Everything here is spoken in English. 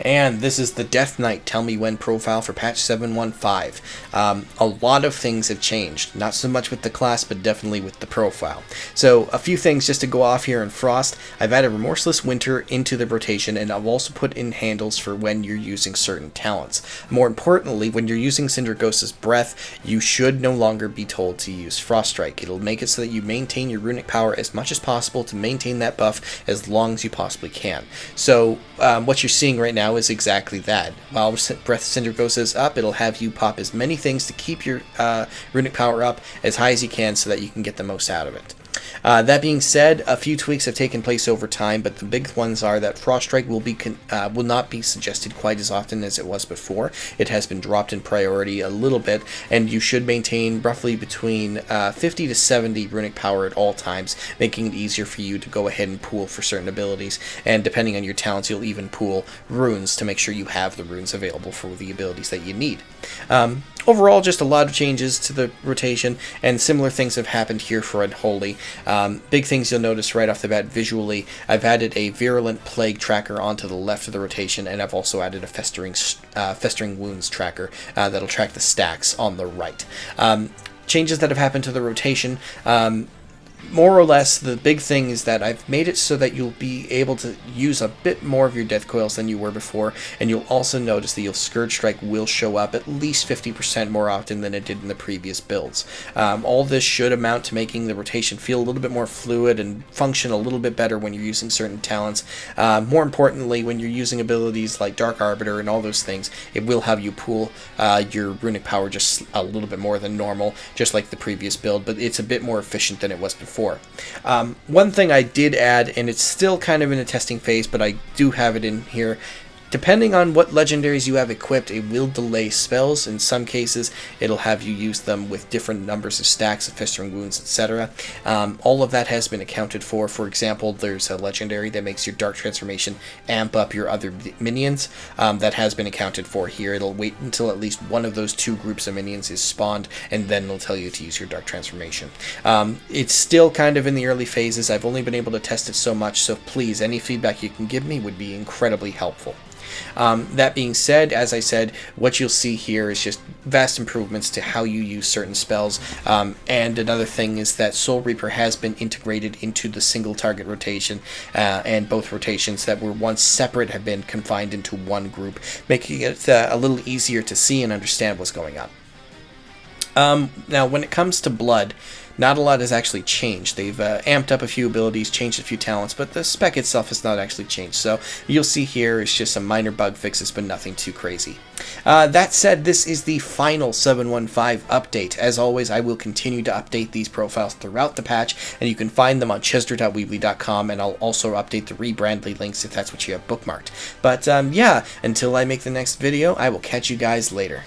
And this is the Death Knight Tell Me When profile for patch 7.15. A lot of things have changed, not so much with the class, but definitely with the profile. So a few things just to go off here in Frost. I've added Remorseless Winter into the rotation, and I've also put in handles for when you're using certain talents. More importantly, when you're using Sindragosa's Breath, you should no longer be told to use Frost Strike. It'll make it so that you maintain your runic power as much as possible to maintain that buff as long as you possibly can. So what you're seeing right now is exactly that. While Breath Sindragosa is up, it'll have you pop as many things to keep your runic power up as high as you can so that you can get the most out of it. That being said, a few tweaks have taken place over time, but the big ones are that Frost Strike will not be suggested quite as often as it was before. It has been dropped in priority a little bit, and you should maintain roughly between 50 to 70 runic power at all times, making it easier for you to go ahead and pool for certain abilities, and depending on your talents, you'll even pool runes to make sure you have the runes available for the abilities that you need. Overall, just a lot of changes to the rotation, and similar things have happened here for Unholy. Big things you'll notice right off the bat visually, I've added a Virulent Plague tracker onto the left of the rotation, and I've also added a Festering Wounds tracker that'll track the stacks on the right. Changes that have happened to the rotation, more or less, the big thing is that I've made it so that you'll be able to use a bit more of your death coils than you were before, and you'll also notice that your Scourge Strike will show up at least 50% more often than it did in the previous builds. All this should amount to making the rotation feel a little bit more fluid and function a little bit better when you're using certain talents. More importantly, when you're using abilities like Dark Arbiter and all those things, it will have you pool your runic power just a little bit more than normal, just like the previous build, but it's a bit more efficient than it was before. One thing I did add, and it's still kind of in a testing phase, but I do have it in here. Depending on what legendaries you have equipped, it will delay spells. In some cases, it'll have you use them with different numbers of stacks of Festering Wounds, etc. All of that has been accounted for. For example, there's a legendary that makes your Dark Transformation amp up your other minions. That has been accounted for here. It'll wait until at least one of those two groups of minions is spawned, and then it'll tell you to use your Dark Transformation. It's still kind of in the early phases. I've only been able to test it so much, so please, any feedback you can give me would be incredibly helpful. That being said, as I said, what you'll see here is just vast improvements to how you use certain spells, and another thing is that Soul Reaper has been integrated into the single target rotation, and both rotations that were once separate have been confined into one group, making it a little easier to see and understand what's going on. Now, when it comes to Blood, not a lot has actually changed. They've amped up a few abilities, changed a few talents, but the spec itself has not actually changed. So you'll see here is just some minor bug fixes, but nothing too crazy. That said, this is the final 7.15 update. As always, I will continue to update these profiles throughout the patch, and you can find them on chesder.weebly.com, and I'll also update the rebrandly links if that's what you have bookmarked. But yeah, until I make the next video, I will catch you guys later.